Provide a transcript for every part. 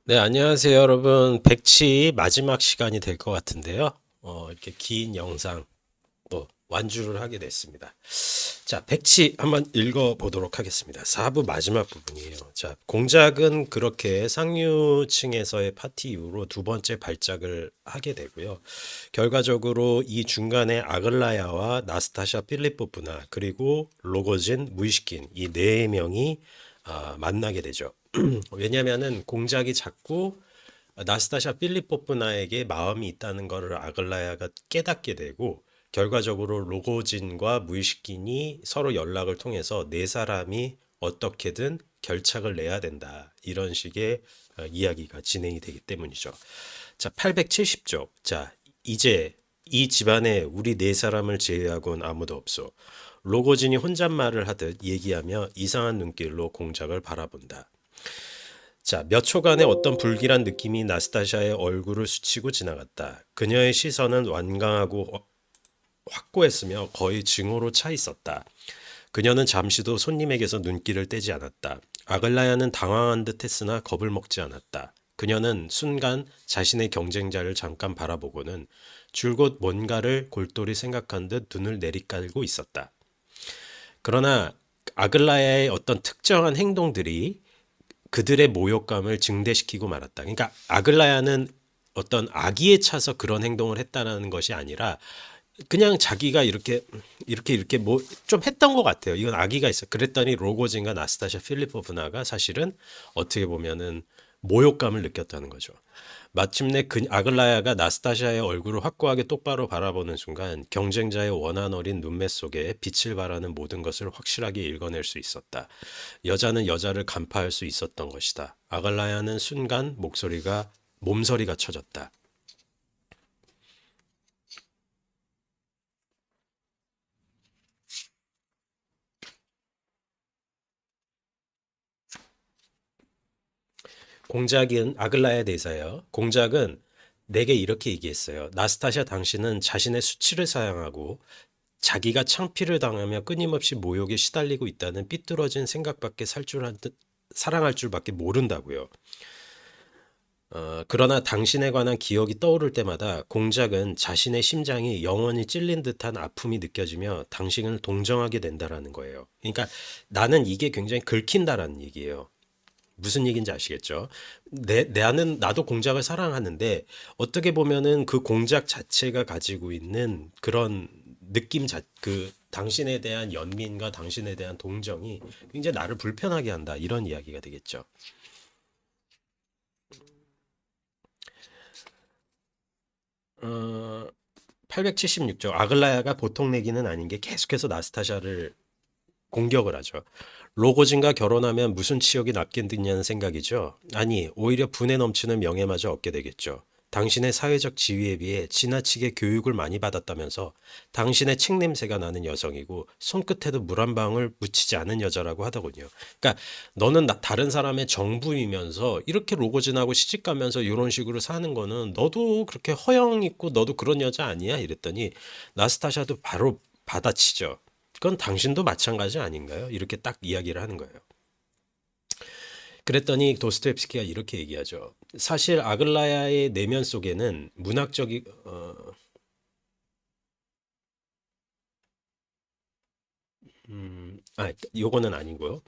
네, 안녕하세요, 여러분. 백치 마지막 시간이 될 것 같은데요. 이렇게 긴 영상 또 완주를 하게 됐습니다. 자, 백치 한번 읽어보도록 하겠습니다. 4부 마지막 부분이에요. 자, 공작은 그렇게 상류층에서의 파티 이후로 두 번째 발작을 하게 되고요. 결과적으로 이 중간에 아글라야와 나스타샤 필리포프나 그리고 로고진, 무이시킨 이 네 명이 만나게 되죠. 왜냐면은 공작이 자꾸 나스타샤 필리포프나에게 마음이 있다는 것을 아글라야가 깨닫게 되고 결과적으로 로고진과 무이시킨이 서로 연락을 통해서 네 사람이 어떻게든 결착을 내야 된다. 이런 식의 이야기가 진행이 되기 때문이죠. 자, 870쪽. 자, 이제 이 집안에 우리 네 사람을 제외하고는 아무도 없어. 로고진이 혼잣말을 하듯 얘기하며 이상한 눈길로 공작을 바라본다. 자, 몇 초간의 어떤 불길한 느낌이 나스타샤의 얼굴을 스치고 지나갔다. 그녀의 시선은 완강하고 확고했으며 거의 증오로 차 있었다. 그녀는 잠시도 손님에게서 눈길을 떼지 않았다. 아글라야는 당황한 듯 했으나 겁을 먹지 않았다. 그녀는 순간 자신의 경쟁자를 잠깐 바라보고는 줄곧 뭔가를 골똘히 생각한 듯 눈을 내리깔고 있었다. 그러나 아글라야의 어떤 특정한 행동들이 그들의 모욕감을 증대시키고 말았다. 그러니까 아글라야는 어떤 악의에 차서 그런 행동을 했다는 것이 아니라 그냥 자기가 이렇게 뭐 좀 했던 것 같아요. 이건 악의가 있어. 그랬더니 로고진과 나스타샤 필리포브나가 사실은 어떻게 보면은 모욕감을 느꼈다는 거죠. 마침내 그 아글라야가 나스타샤의 얼굴을 확고하게 똑바로 바라보는 순간 경쟁자의 원한 어린 눈매 속에 빛을 발하는 모든 것을 확실하게 읽어낼 수 있었다. 여자는 여자를 간파할 수 있었던 것이다. 아갈라야는 순간 몸서리가 쳐졌다. 공작은 아글라야 대사예요. 공작은 내게 이렇게 얘기했어요. 나스타샤 당신은 자신의 수치를 사양하고 자기가 창피를 당하며 끊임없이 모욕에 시달리고 있다는 삐뚤어진 생각밖에 사랑할 줄밖에 모른다고요. 그러나 당신에 관한 기억이 떠오를 때마다 공작은 자신의 심장이 영원히 찔린 듯한 아픔이 느껴지며 당신을 동정하게 된다라는 거예요. 그러니까 나는 이게 굉장히 긁힌다라는 얘기예요. 무슨 얘기인지 아시겠죠? 나도 공작을 사랑하는데 어떻게 보면은 그 공작 자체가 가지고 있는 그런 그 당신에 대한 연민과 당신에 대한 동정이 굉장히 나를 불편하게 한다. 이런 이야기가 되겠죠. 876조. 아글라야가 보통 내기는 아닌 게 계속해서 나스타샤를 공격을 하죠. 로고진과 결혼하면 무슨 치욕이 남겠느냐는 생각이죠. 아니, 오히려 분에 넘치는 명예마저 얻게 되겠죠. 당신의 사회적 지위에 비해 지나치게 교육을 많이 받았다면서 당신의 책 냄새가 나는 여성이고 손끝에도 물 한 방울 묻히지 않은 여자라고 하더군요. 그러니까 너는 다른 사람의 정부이면서 이렇게 로고진하고 시집가면서 이런 식으로 사는 거는 너도 그렇게 허영 있고 너도 그런 여자 아니야? 이랬더니 나스타샤도 바로 받아치죠. 그건 당신도 마찬가지 아닌가요? 이렇게 딱 이야기를 하는 거예요. 그랬더니 도스토옙스키가 이렇게 얘기하죠. 사실 아글라야의 내면 속에는 요거는 아니고요.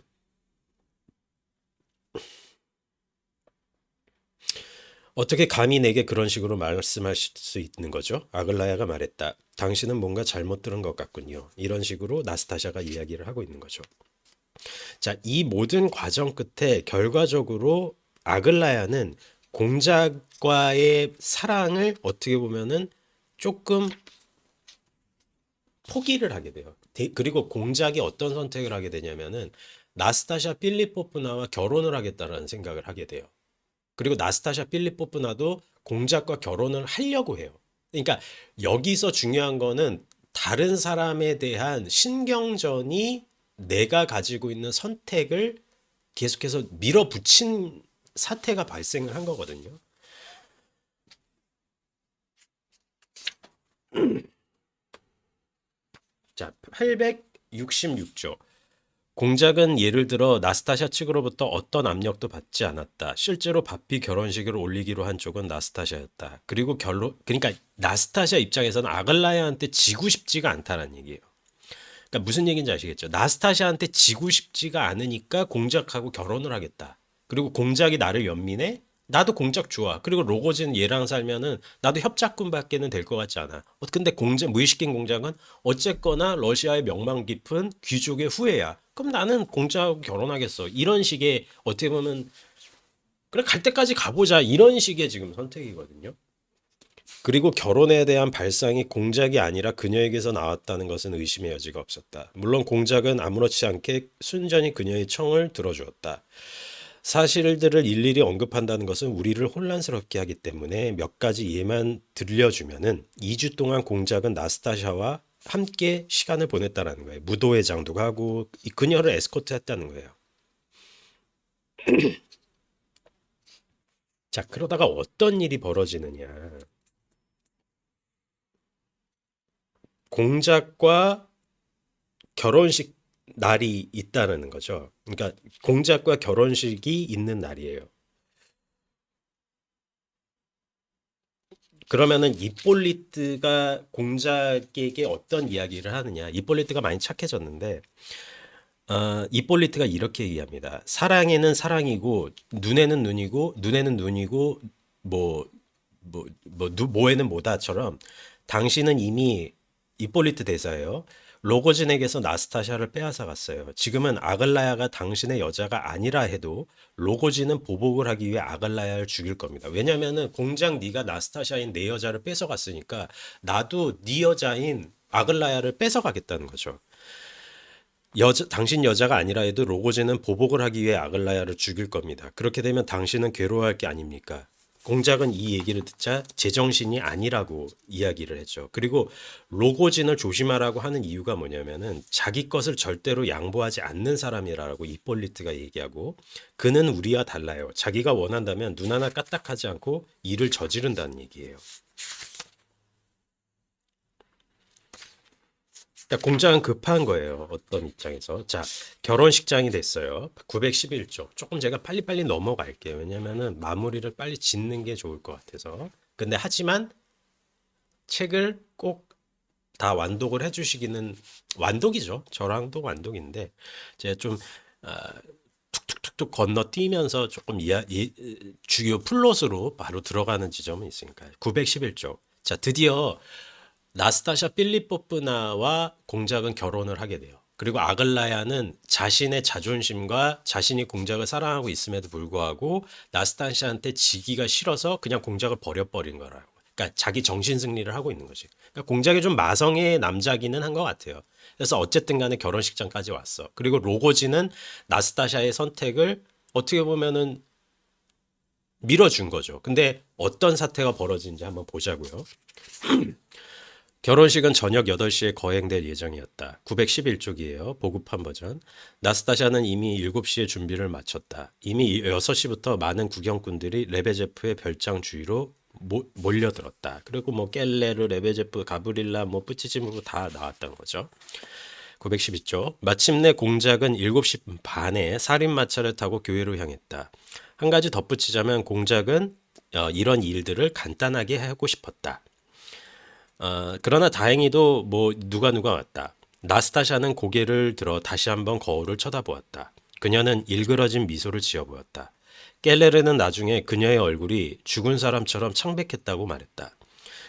어떻게 감히 내게 그런 식으로 말씀하실 수 있는 거죠? 아글라야가 말했다. 당신은 뭔가 잘못 들은 것 같군요. 이런 식으로 나스타샤가 이야기를 하고 있는 거죠. 자, 이 모든 과정 끝에 결과적으로 아글라야는 공작과의 사랑을 어떻게 보면은 조금 포기를 하게 돼요. 그리고 공작이 어떤 선택을 하게 되냐면은 나스타샤 필리포프나와 결혼을 하겠다라는 생각을 하게 돼요. 그리고 나스타샤 필리포프나도 공작과 결혼을 하려고 해요. 그러니까 여기서 중요한 거는 다른 사람에 대한 신경전이 내가 가지고 있는 선택을 계속해서 밀어붙인 사태가 발생을 한 거거든요. 자, 866조. 공작은 예를 들어 나스타샤 측으로부터 어떤 압력도 받지 않았다. 실제로 바삐 결혼식을 올리기로 한 쪽은 나스타샤였다. 그리고 그러니까 나스타샤 입장에서는 아글라야한테 지고 싶지가 않다는 얘기예요. 그러니까 무슨 얘기인지 아시겠죠? 나스타샤한테 지고 싶지가 않으니까 공작하고 결혼을 하겠다. 그리고 공작이 나를 연민해? 나도 공작 좋아. 그리고 로고진 얘랑 살면은 나도 협작꾼밖에는 될 것 같지 않아. 근데 무의식인 공작은 어쨌거나 러시아의 명망 깊은 귀족의 후예야. 그럼 나는 공작하고 결혼하겠어. 이런 식의 어떻게 보면 그래 갈 때까지 가보자. 이런 식의 지금 선택이거든요. 그리고 결혼에 대한 발상이 공작이 아니라 그녀에게서 나왔다는 것은 의심의 여지가 없었다. 물론 공작은 아무렇지 않게 순전히 그녀의 청을 들어주었다. 사실들을 일일이 언급한다는 것은 우리를 혼란스럽게 하기 때문에 몇 가지 예만 들려주면은 2주 동안 공작은 나스타샤와 함께 시간을 보냈다라는 거예요. 무도회장도 가고 그녀를 에스코트했다는 거예요. 자, 그러다가 어떤 일이 벌어지느냐. 공작과 결혼식 날이 있다는 거죠. 그러니까 공작과 결혼식이 있는 날이에요. 그러면은 이폴리트가 공작에게 어떤 이야기를 하느냐. 이폴리트가 많이 착해졌는데 이폴리트가 이렇게 얘기합니다. 사랑에는 사랑이고 눈에는 눈이고 뭐에는 뭐다처럼 당신은 이미 이폴리트 대사예요. 로고진에게서 나스타샤를 빼앗아 갔어요. 지금은 아글라야가 당신의 여자가 아니라 해도 로고진은 보복을 하기 위해 아글라야를 죽일 겁니다. 왜냐면은 공장 네가 나스타샤인 내 여자를 뺏어 갔으니까 나도 네 여자인 아글라야를 뺏어 가겠다는 거죠. 당신 여자가 아니라 해도 로고진은 보복을 하기 위해 아글라야를 죽일 겁니다. 그렇게 되면 당신은 괴로워할 게 아닙니까? 공작은 이 얘기를 듣자 제정신이 아니라고 이야기를 했죠. 그리고 로고진을 조심하라고 하는 이유가 뭐냐면은 자기 것을 절대로 양보하지 않는 사람이라고 이폴리트가 얘기하고 그는 우리와 달라요. 자기가 원한다면 눈 하나 까딱하지 않고 일을 저지른다는 얘기예요. 그러니까 공장은 급한 거예요. 어떤 입장에서. 자, 결혼식장이 됐어요. 911쪽. 조금 제가 빨리빨리 넘어갈게요. 왜냐면은 마무리를 빨리 짓는 게 좋을 것 같아서. 근데 하지만 책을 꼭 다 완독을 해주시기는 완독이죠. 저랑도 완독인데 제가 좀 아, 툭툭툭툭 건너뛰면서 조금 주요 플롯으로 바로 들어가는 지점은 있으니까요. 911쪽. 자, 드디어 나스타샤 필리포프나와 공작은 결혼을 하게 돼요. 그리고 아글라야는 자신의 자존심과 자신이 공작을 사랑하고 있음에도 불구하고 나스타샤한테 지기가 싫어서 그냥 공작을 버려버린 거라고. 그러니까 자기 정신 승리를 하고 있는 거지. 그러니까 공작이 좀 마성의 남자기는 한 것 같아요. 그래서 어쨌든 간에 결혼식장까지 왔어. 그리고 로고지는 나스타샤의 선택을 어떻게 보면은 밀어준 거죠. 근데 어떤 사태가 벌어진지 한번 보자고요. 결혼식은 저녁 8시에 거행될 예정이었다. 911쪽이에요. 보급한 버전. 나스타샤는 이미 7시에 준비를 마쳤다. 이미 6시부터 많은 구경꾼들이 레베제프의 별장 주위로 몰려들었다. 그리고 뭐 깰레르, 레베제프, 가브릴라, 뭐 뿌치지무고 다 나왔던 거죠. 912쪽. 마침내 공작은 7시 반에 살인마차를 타고 교회로 향했다. 한 가지 덧붙이자면 공작은 이런 일들을 간단하게 하고 싶었다. 그러나 다행히도 뭐 누가 왔다. 나스타샤는 고개를 들어 다시 한번 거울을 쳐다보았다. 그녀는 일그러진 미소를 지어 보였다. 깰레르는 나중에 그녀의 얼굴이 죽은 사람처럼 창백했다고 말했다.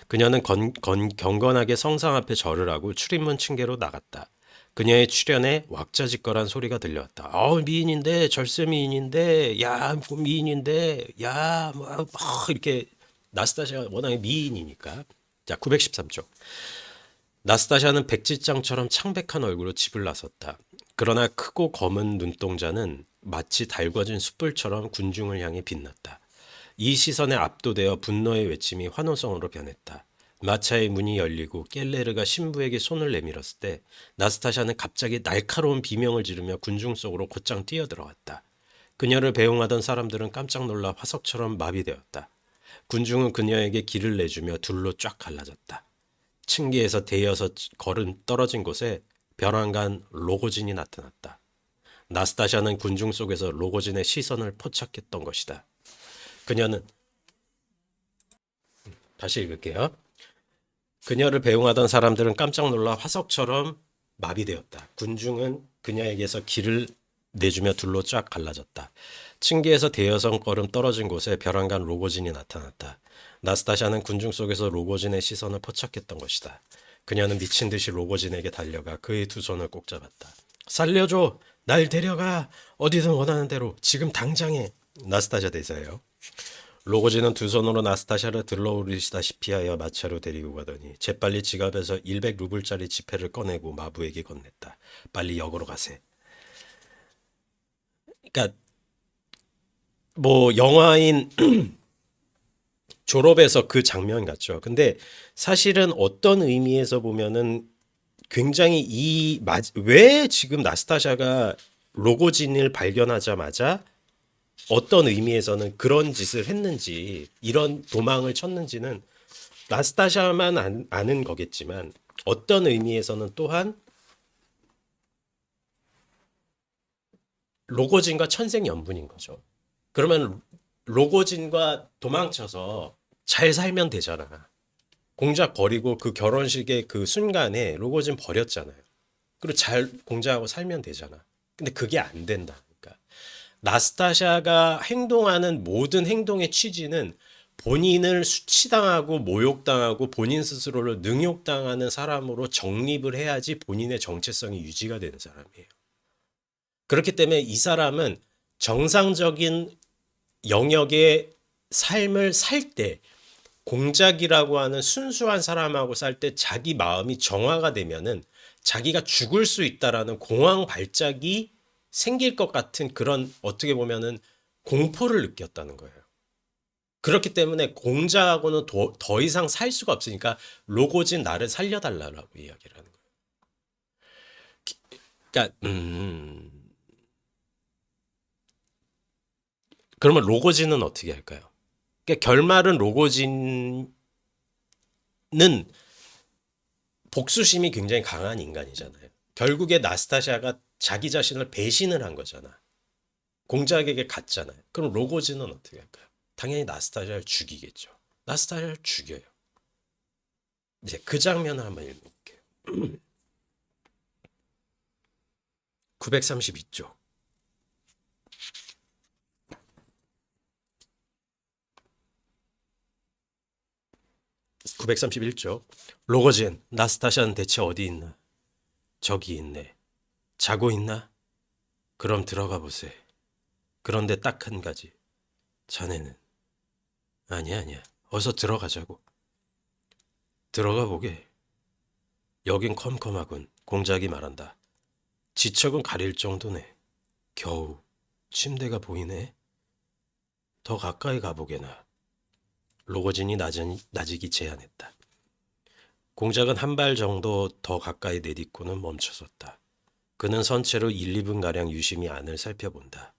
그녀는 경건하게 성상 앞에 절을 하고 출입문 층계로 나갔다. 그녀의 출연에 왁자지껄한 소리가 들려왔다. 미인인데 절세 미인인데 야 미인인데 야뭐 이렇게 나스타샤가 워낙에 미인이니까. 자, 913쪽. 나스타샤는 백지장처럼 창백한 얼굴로 집을 나섰다. 그러나 크고 검은 눈동자는 마치 달궈진 숯불처럼 군중을 향해 빛났다. 이 시선에 압도되어 분노의 외침이 환호성으로 변했다. 마차의 문이 열리고 깰레르가 신부에게 손을 내밀었을 때 나스타샤는 갑자기 날카로운 비명을 지르며 군중 속으로 곧장 뛰어들어왔다. 그녀를 배웅하던 사람들은 깜짝 놀라 화석처럼 마비되었다. 군중은 그녀에게 길을 내주며 둘로 쫙 갈라졌다. 층계에서 대여섯 걸음 떨어진 곳에 벼랑간 로고진이 나타났다. 나스타샤는 군중 속에서 로고진의 시선을 포착했던 것이다. 그녀는 다시 읽을게요. 그녀를 배웅하던 사람들은 깜짝 놀라 화석처럼 마비되었다. 군중은 그녀에게서 길을 내주며 둘로 쫙 갈라졌다. 층계에서 대여섯 걸음 떨어진 곳에 벼랑간 로고진이 나타났다. 나스타샤는 군중 속에서 로고진의 시선을 포착했던 것이다. 그녀는 미친 듯이 로고진에게 달려가 그의 두 손을 꼭 잡았다. 살려줘! 날 데려가! 어디든 원하는 대로! 지금 당장에! 나스타샤 대사예요. 로고진은 두 손으로 나스타샤를 들러오르시다시피 하여 마차로 데리고 가더니 재빨리 지갑에서 100루블짜리 지폐를 꺼내고 마부에게 건넸다. 빨리 역으로 가세. 그러니까 뭐 영화인 졸업에서 그 장면 같죠. 근데 사실은 어떤 의미에서 보면은 굉장히 왜 지금 나스타샤가 로고진을 발견하자마자 어떤 의미에서는 그런 짓을 했는지 이런 도망을 쳤는지는 나스타샤만 아는 거겠지만 어떤 의미에서는 또한 로고진과 천생연분인 거죠. 그러면 로고진과 도망쳐서 잘 살면 되잖아. 공작 버리고 그 결혼식의 그 순간에 로고진 버렸잖아요. 그리고 잘 공작하고 살면 되잖아. 근데 그게 안 된다. 그러니까 나스타샤가 행동하는 모든 행동의 취지는 본인을 수치당하고 모욕당하고 본인 스스로를 능욕당하는 사람으로 정립을 해야지 본인의 정체성이 유지가 되는 사람이에요. 그렇기 때문에 이 사람은 정상적인 영역의 삶을 살 때, 공작이라고 하는 순수한 사람하고 살 때 자기 마음이 정화가 되면은 자기가 죽을 수 있다라는 공황 발작이 생길 것 같은 그런 어떻게 보면은 공포를 느꼈다는 거예요. 그렇기 때문에 공작하고는 더 이상 살 수가 없으니까 로고진 나를 살려달라고 이야기를 하는 거예요. 그러니까 그러면 로고진은 어떻게 할까요? 그러니까 결말은 로고진은 복수심이 굉장히 강한 인간이잖아요. 결국에 나스타샤가 자기 자신을 배신을 한 거잖아. 공작에게 갔잖아요. 그럼 로고진은 어떻게 할까요? 당연히 나스타샤를 죽이겠죠. 나스타샤를 죽여요. 이제 그 장면을 한번 읽어볼게요. 932쪽. 931쪽. 로고진, 나스타샤는 대체 어디 있나? 저기 있네. 자고 있나? 그럼 들어가 보세. 그런데 딱 한 가지. 자네는. 아니야, 아니야. 어서 들어가자고. 들어가 보게. 여긴 컴컴하군. 공작이 말한다. 지척은 가릴 정도네. 겨우 침대가 보이네. 더 가까이 가보게나. 로고진이 나지기 제안했다. 공작은 한 발 정도 더 가까이 내딛고는 멈춰섰다. 그는 선체로 1, 2분가량 유심히 안을 살펴본다.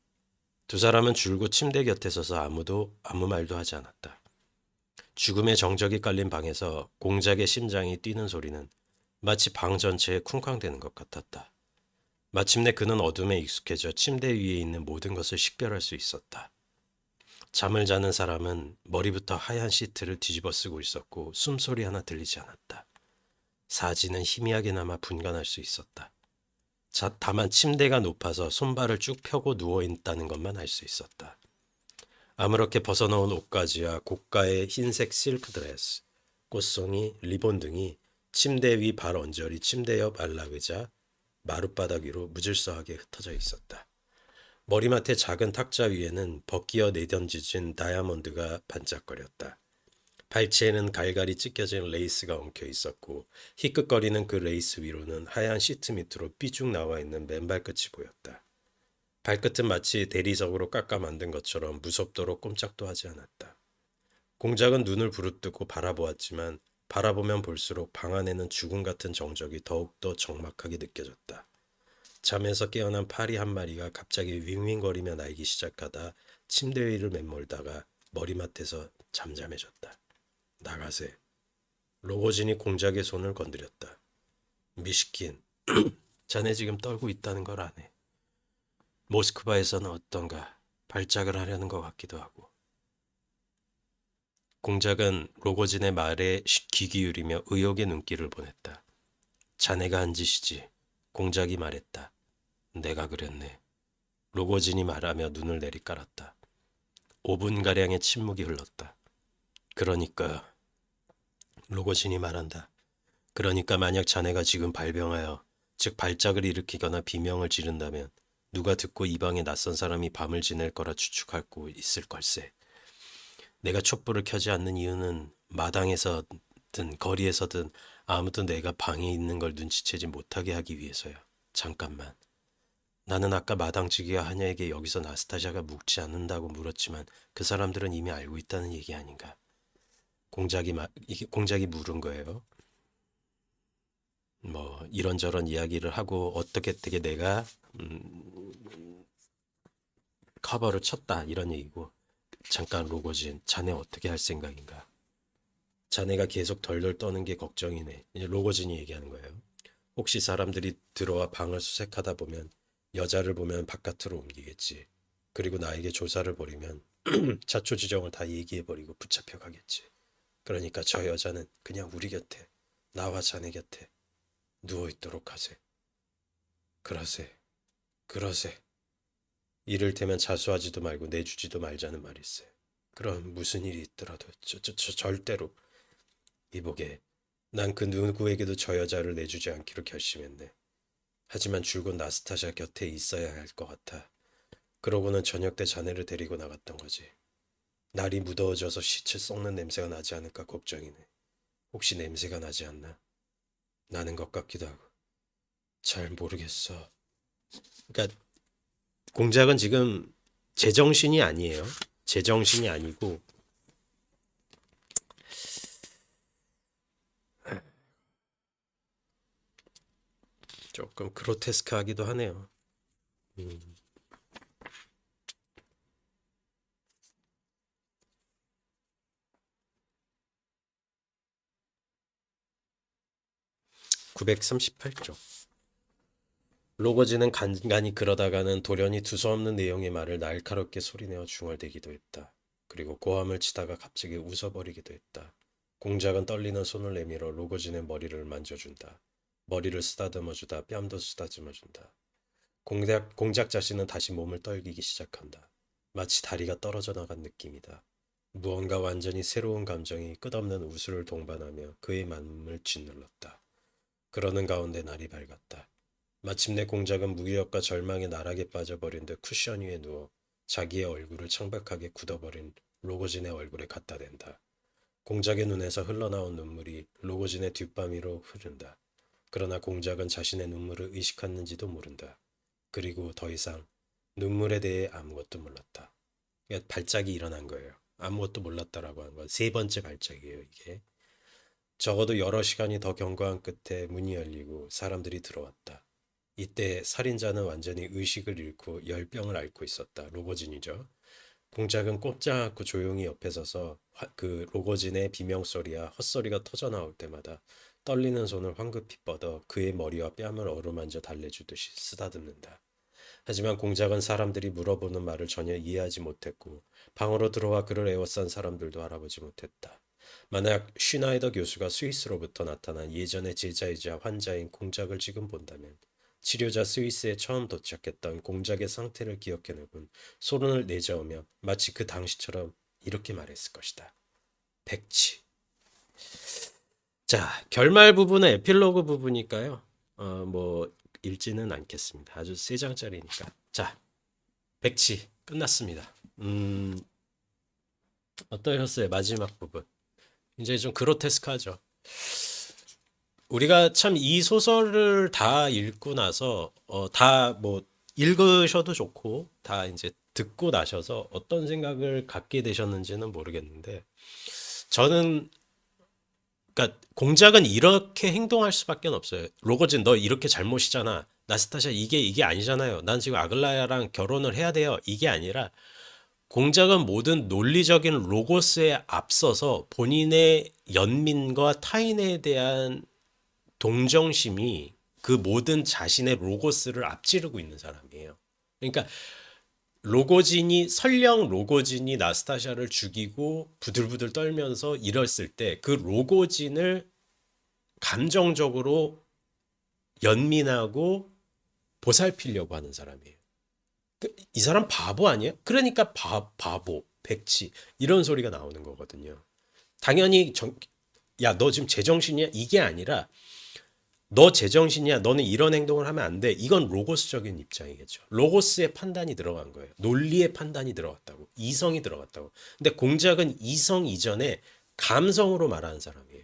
두 사람은 줄곧 침대 곁에 서서 아무 말도 하지 않았다. 죽음의 정적이 깔린 방에서 공작의 심장이 뛰는 소리는 마치 방 전체에 쿵쾅대는 것 같았다. 마침내 그는 어둠에 익숙해져 침대 위에 있는 모든 것을 식별할 수 있었다. 잠을 자는 사람은 머리부터 하얀 시트를 뒤집어 쓰고 있었고 숨소리 하나 들리지 않았다. 사지는 희미하게나마 분간할 수 있었다. 다만 침대가 높아서 손발을 쭉 펴고 누워있다는 것만 알 수 있었다. 아무렇게 벗어놓은 옷가지와 고가의 흰색 실크 드레스, 꽃송이, 리본 등이 침대 위 발 언저리, 침대 옆 안락의자, 마룻바닥 위로 무질서하게 흩어져 있었다. 머리맡의 작은 탁자 위에는 벗기어 내던지진 다이아몬드가 반짝거렸다. 발치에는 갈갈이 찢겨진 레이스가 엉켜 있었고 희끗거리는 그 레이스 위로는 하얀 시트 밑으로 삐쭉 나와 있는 맨발끝이 보였다. 발끝은 마치 대리석으로 깎아 만든 것처럼 무섭도록 꼼짝도 하지 않았다. 공작은 눈을 부릅뜨고 바라보았지만 바라보면 볼수록 방 안에는 죽음 같은 정적이 더욱더 적막하게 느껴졌다. 잠에서 깨어난 파리 한 마리가 갑자기 윙윙거리며 날기 시작하다 침대 위를 맴몰다가 머리맡에서 잠잠해졌다. 나가세. 로고진이 공작의 손을 건드렸다. 미시킨, 자네 지금 떨고 있다는 걸 아네. 모스크바에서는 어떤가 발작을 하려는 것 같기도 하고. 공작은 로고진의 말에 귀 기울이며 의혹의 눈길을 보냈다. 자네가 한 짓이지. 공작이 말했다. 내가 그랬네. 로고진이 말하며 눈을 내리깔았다. 5분가량의 침묵이 흘렀다. 그러니까 로고진이 말한다. 그러니까 만약 자네가 지금 발병하여 즉 발작을 일으키거나 비명을 지른다면 누가 듣고 이 방에 낯선 사람이 밤을 지낼 거라 추측하고 있을 걸세. 내가 촛불을 켜지 않는 이유는 마당에서든 거리에서든 아무도 내가 방에 있는 걸 눈치채지 못하게 하기 위해서야. 잠깐만. 나는 아까 마당지기와 하녀에게 여기서 나스타샤가 묵지 않는다고 물었지만 그 사람들은 이미 알고 있다는 얘기 아닌가. 공작이 물은 거예요. 뭐 이런저런 이야기를 하고 어떻게 되게 내가 커버를 쳤다 이런 얘기고. 잠깐 로고진, 자네 어떻게 할 생각인가? 자네가 계속 덜덜 떠는 게 걱정이네. 이제 로고진이 얘기하는 거예요. 혹시 사람들이 들어와 방을 수색하다 보면 여자를 보면 바깥으로 옮기겠지. 그리고 나에게 조사를 벌이면 자초지종을 다 얘기해버리고 붙잡혀 가겠지. 그러니까 저 여자는 그냥 우리 곁에, 나와 자네 곁에 누워있도록 하세. 그러세. 그러세. 이를테면 자수하지도 말고 내주지도 말자는 말일세. 그럼 무슨 일이 있더라도 절대로 이보게. 난 그 누구에게도 저 여자를 내주지 않기로 결심했네. 하지만 줄곧 나스타샤 곁에 있어야 할 것 같아. 그러고는 저녁 때 자네를 데리고 나갔던 거지. 날이 무더워져서 시체 썩는 냄새가 나지 않을까 걱정이네. 혹시 냄새가 나지 않나? 나는 것 같기도 하고. 잘 모르겠어. 그러니까 공작은 지금 제정신이 아니에요. 제정신이 아니고 조금 그로테스크하기도 하네요. 음. 938쪽. 로거지는 간간히 그러다가는 돌연히 두서없는 내용의 말을 날카롭게 소리내어 중얼대기도 했다. 그리고 고함을 치다가 갑자기 웃어버리기도 했다. 공작은 떨리는 손을 내밀어 로거진의 머리를 만져준다. 머리를 쓰다듬어주다 뺨도 쓰다듬어준다. 공작 자신은 다시 몸을 떨기기 시작한다. 마치 다리가 떨어져 나간 느낌이다. 무언가 완전히 새로운 감정이 끝없는 우수를 동반하며 그의 마음을 짓눌렀다. 그러는 가운데 날이 밝았다. 마침내 공작은 무기력과 절망의 나락에 빠져버린 듯 쿠션 위에 누워 자기의 얼굴을 창백하게 굳어버린 로고진의 얼굴에 갖다 댄다. 공작의 눈에서 흘러나온 눈물이 로고진의 뒷밤위로 흐른다. 그러나 공작은 자신의 눈물을 의식했는지도 모른다. 그리고 더 이상 눈물에 대해 아무것도 몰랐다. 그러니까 발작이 일어난 거예요. 아무것도 몰랐다라고 하는 건 세 번째 발작이에요, 이게. 적어도 여러 시간이 더 경과한 끝에 문이 열리고 사람들이 들어왔다. 이때 살인자는 완전히 의식을 잃고 열병을 앓고 있었다. 로고진이죠. 공작은 꼼짝 않고 조용히 옆에 서서 그 로고진의 비명소리와 헛소리가 터져나올 때마다 떨리는 손을 황급히 뻗어 그의 머리와 뺨을 어루만져 달래주듯이 쓰다듬는다. 하지만 공작은 사람들이 물어보는 말을 전혀 이해하지 못했고 방으로 들어와 그를 에워싼 사람들도 알아보지 못했다. 만약 슈나이더 교수가 스위스로부터 나타난 예전의 제자이자 환자인 공작을 지금 본다면 치료자 스위스에 처음 도착했던 공작의 상태를 기억해내곤 소론을 내저으며 마치 그 당시처럼 이렇게 말했을 것이다. 백치. 자, 결말 부분은 에필로그 부분이니까요. 뭐 읽지는 않겠습니다. 아주 세 장짜리니까. 자, 백치 끝났습니다. 어떠셨어요? 마지막 부분. 이제 좀 그로테스크하죠. 우리가 참 이 소설을 다 읽고 나서 다 뭐 읽으셔도 좋고 다 이제 듣고 나셔서 어떤 생각을 갖게 되셨는지는 모르겠는데 저는 그러니까 공작은 이렇게 행동할 수밖에 없어요. 로거진 너 이렇게 잘못이잖아. 나스타샤 이게 아니잖아요. 난 지금 아글라야랑 결혼을 해야 돼요. 이게 아니라 공작은 모든 논리적인 로고스에 앞서서 본인의 연민과 타인에 대한 동정심이 그 모든 자신의 로고스를 앞지르고 있는 사람이에요. 그러니까 설령 로고진이 나스타샤를 죽이고 부들부들 떨면서 이랬을 때 그 로고진을 감정적으로 연민하고 보살피려고 하는 사람이에요. 이 사람 바보 아니야? 그러니까 바보, 백치 이런 소리가 나오는 거거든요. 당연히 야, 너 지금 제정신이야? 이게 아니라 너 제정신이야? 너는 이런 행동을 하면 안 돼. 이건 로고스적인 입장이겠죠. 로고스의 판단이 들어간 거예요. 논리의 판단이 들어갔다고. 이성이 들어갔다고. 근데 공작은 이성 이전에 감성으로 말하는 사람이에요.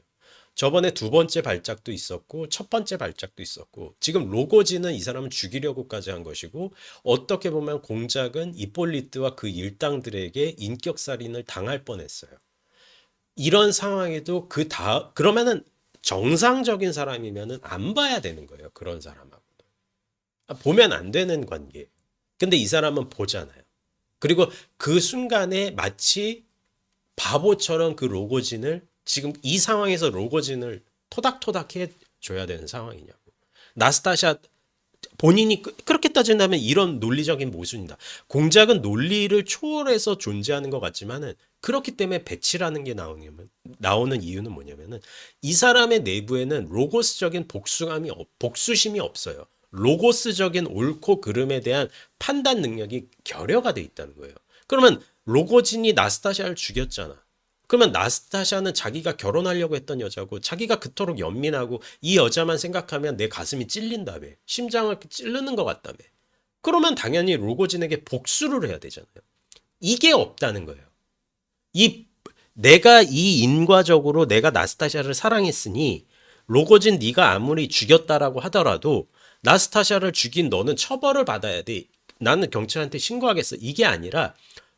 저번에 두 번째 발작도 있었고 첫 번째 발작도 있었고 지금 로고지는 이 사람을 죽이려고까지 한 것이고 어떻게 보면 공작은 이폴리트와 그 일당들에게 인격살인을 당할 뻔했어요. 이런 상황에도 그러면은 정상적인 사람이면은 안 봐야 되는 거예요. 그런 사람하고. 보면 안 되는 관계. 근데 이 사람은 보잖아요. 그리고 그 순간에 마치 바보처럼 그 로고진을 지금 이 상황에서 로고진을 토닥토닥 해줘야 되는 상황이냐고. 나스타샤 본인이 그렇게 따진다면 이런 논리적인 모순이다. 공작은 논리를 초월해서 존재하는 것 같지만은 그렇기 때문에 배치라는 게 나오는 이유는 뭐냐면은 이 사람의 내부에는 로고스적인 복수심이 없어요. 로고스적인 옳고 그름에 대한 판단 능력이 결여가 돼 있다는 거예요. 그러면 로고진이 나스타샤를 죽였잖아. 그러면 나스타샤는 자기가 결혼하려고 했던 여자고 자기가 그토록 연민하고 이 여자만 생각하면 내 가슴이 찔린다며. 심장을 찌르는 것 같다며. 그러면 당연히 로고진에게 복수를 해야 되잖아요. 이게 없다는 거예요. 이 내가 이 인과적으로 내가 나스타샤를 사랑했으니 로고진 네가 아무리 죽였다라고 하더라도 나스타샤를 죽인 너는 처벌을 받아야 돼. 나는 경찰한테 신고하겠어. 이게 아니라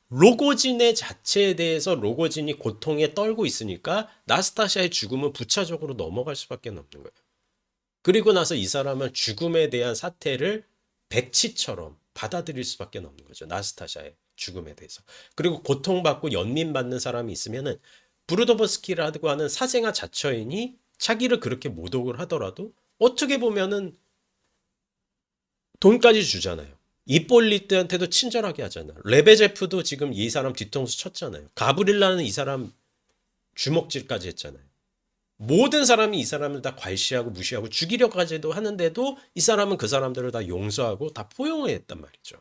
로고진의 자체에 대해서 로고진이 고통에 떨고 있으니까 나스타샤의 죽음은 부차적으로 넘어갈 수밖에 없는 거예요. 그리고 나서 이 사람은 죽음에 대한 사태를 백치처럼 받아들일 수밖에 없는 거죠. 나스타샤의 죽음에 대해서. 그리고 고통받고 연민받는 사람이 있으면은 브루도버스키라고 하는 사생아 자처인이 자기를 그렇게 모독을 하더라도 어떻게 보면은 돈까지 주잖아요. 이폴리트한테도 친절하게 하잖아요. 레베제프도 지금 이 사람 뒤통수 쳤잖아요. 가브릴라는 이 사람 주먹질까지 했잖아요. 모든 사람이 이 사람을 다 괄시하고 무시하고 죽이려까지도 하는데도 이 사람은 그 사람들을 다 용서하고 다 포용을 했단 말이죠.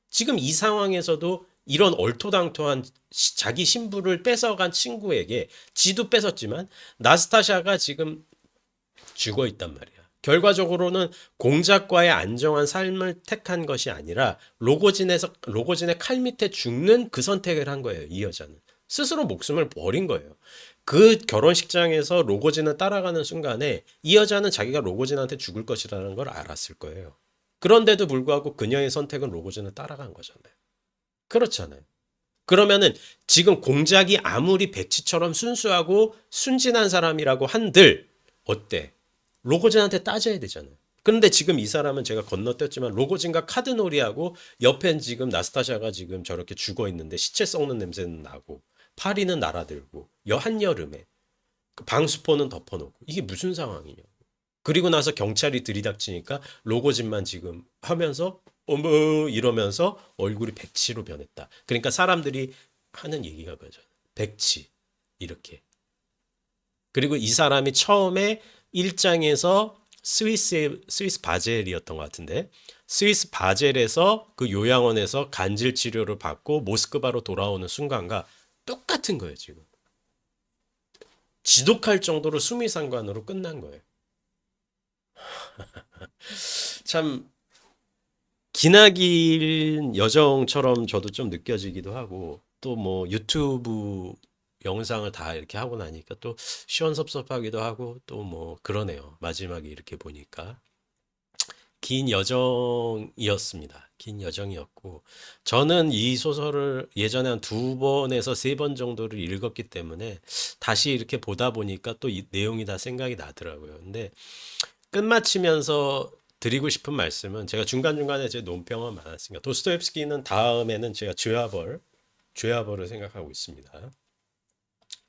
지금 이 상황에서도 이런 얼토당토한 자기 신부를 뺏어간 친구에게 지도 뺏었지만 나스타샤가 지금 죽어 있단 말이야. 결과적으로는 공작과의 안정한 삶을 택한 것이 아니라 로고진의 칼 밑에 죽는 그 선택을 한 거예요. 이 여자는 스스로 목숨을 버린 거예요. 그 결혼식장에서 로고진을 따라가는 순간에 이 여자는 자기가 로고진한테 죽을 것이라는 걸 알았을 거예요. 그런데도 불구하고 그녀의 선택은 로고진을 따라간 거잖아요. 그렇잖아요. 그러면은 지금 공작이 아무리 백치처럼 순수하고 순진한 사람이라고 한들 어때? 로고진한테 따져야 되잖아요. 그런데 지금 이 사람은 제가 건너뛰었지만 로고진과 카드놀이하고 옆엔 지금 나스타샤가 지금 저렇게 죽어 있는데 시체 썩는 냄새는 나고 파리는 날아들고 한여름에 그 방수포는 덮어놓고 이게 무슨 상황이냐. 그리고 나서 경찰이 들이닥치니까 로고진만 지금 하면서 어머 이러면서 얼굴이 백치로 변했다. 그러니까 사람들이 하는 얘기가 그죠. 백치 이렇게. 그리고 이 사람이 처음에 일장에서 스위스 바젤이었던 것 같은데 스위스 바젤에서 그 요양원에서 간질 치료를 받고 모스크바로 돌아오는 순간과 똑같은 거예요 지금. 지독할 정도로 수미상관으로 끝난 거예요. 참 기나긴 여정처럼 저도 좀 느껴지기도 하고 또 뭐 유튜브 영상을 다 이렇게 하고 나니까 또 시원섭섭하기도 하고 또 뭐 그러네요. 마지막에 이렇게 보니까 긴 여정이었습니다. 긴 여정이었고 저는 이 소설을 예전에 한 두 번에서 세 번 정도를 읽었기 때문에 다시 이렇게 보다 보니까 또 이 내용이 다 생각이 나더라고요. 근데 끝마치면서 드리고 싶은 말씀은 제가 중간중간에 제 논평은 많았으니까 도스토옙스키는 다음에는 제가 죄와벌을 생각하고 있습니다.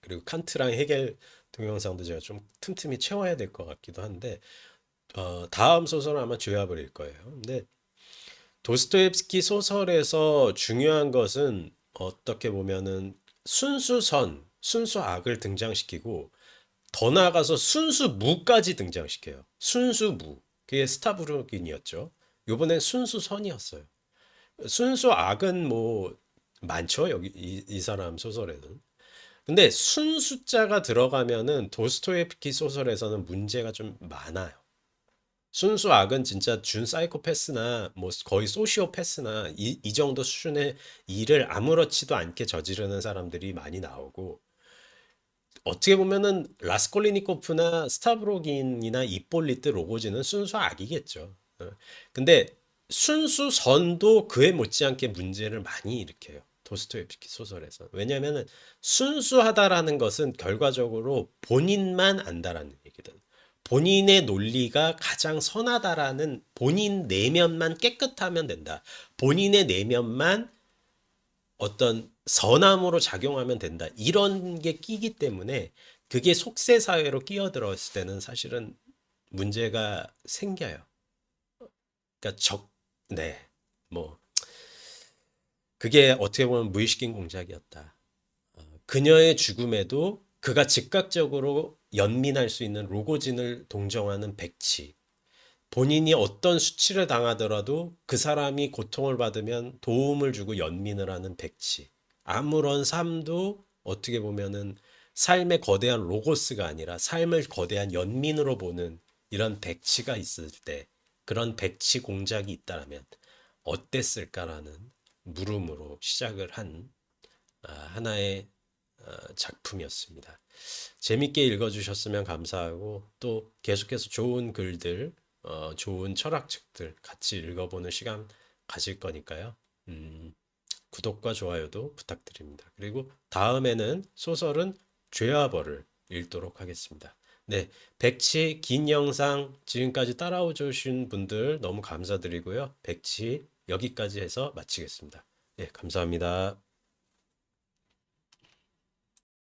그리고 칸트랑 헤겔 동영상도 제가 좀 틈틈이 채워야 될 것 같기도 한데 다음 소설은 아마 죄와벌일 거예요. 근데 도스토옙스키 소설에서 중요한 것은 어떻게 보면은 순수악을 등장시키고 더 나아가서 순수무까지 등장시켜요. 순수무. 그게 스타브로긴이었죠. 요번엔 순수선이었어요. 순수악은 뭐 많죠. 여기 이 사람 소설에는. 근데 순수자가 들어가면은 도스토옙스키 소설에서는 문제가 좀 많아요. 순수악은 진짜 준 사이코패스나 뭐 거의 소시오패스나 이 정도 수준의 일을 아무렇지도 않게 저지르는 사람들이 많이 나오고 어떻게 보면은 라스콜리니코프나 스타브로긴이나 이폴리트 로고즈는 순수 악이겠죠. 근데 순수 선도 그에 못지않게 문제를 많이 일으켜요. 도스토옙스키 소설에서. 왜냐면은 순수하다라는 것은 결과적으로 본인만 안다라는 얘기든. 본인의 논리가 가장 선하다라는 본인 내면만 깨끗하면 된다. 본인의 내면만 어떤 선함으로 작용하면 된다. 이런 게 끼기 때문에 그게 속세 사회로 끼어들었을 때는 사실은 문제가 생겨요. 그러니까 네. 뭐 그게 어떻게 보면 무의식인 공작이었다. 그녀의 죽음에도 그가 즉각적으로 연민할 수 있는 로고진을 동정하는 백치. 본인이 어떤 수치를 당하더라도 그 사람이 고통을 받으면 도움을 주고 연민을 하는 백치. 아무런 삶도 어떻게 보면은 삶의 거대한 로고스가 아니라 삶을 거대한 연민으로 보는 이런 백치가 있을 때 그런 백치 공작이 있다면 어땠을까라는 물음으로 시작을 한 하나의 작품이었습니다. 재밌게 읽어주셨으면 감사하고 또 계속해서 좋은 글들, 좋은 철학책들 같이 읽어보는 시간 가질 거니까요. 음, 구독과 좋아요도 부탁드립니다. 그리고 다음에는 소설은 죄와 벌을 읽도록 하겠습니다. 네, 백치 긴 영상 지금까지 따라오 주신 분들 너무 감사드리고요. 백치 여기까지 해서 마치겠습니다. 네, 감사합니다.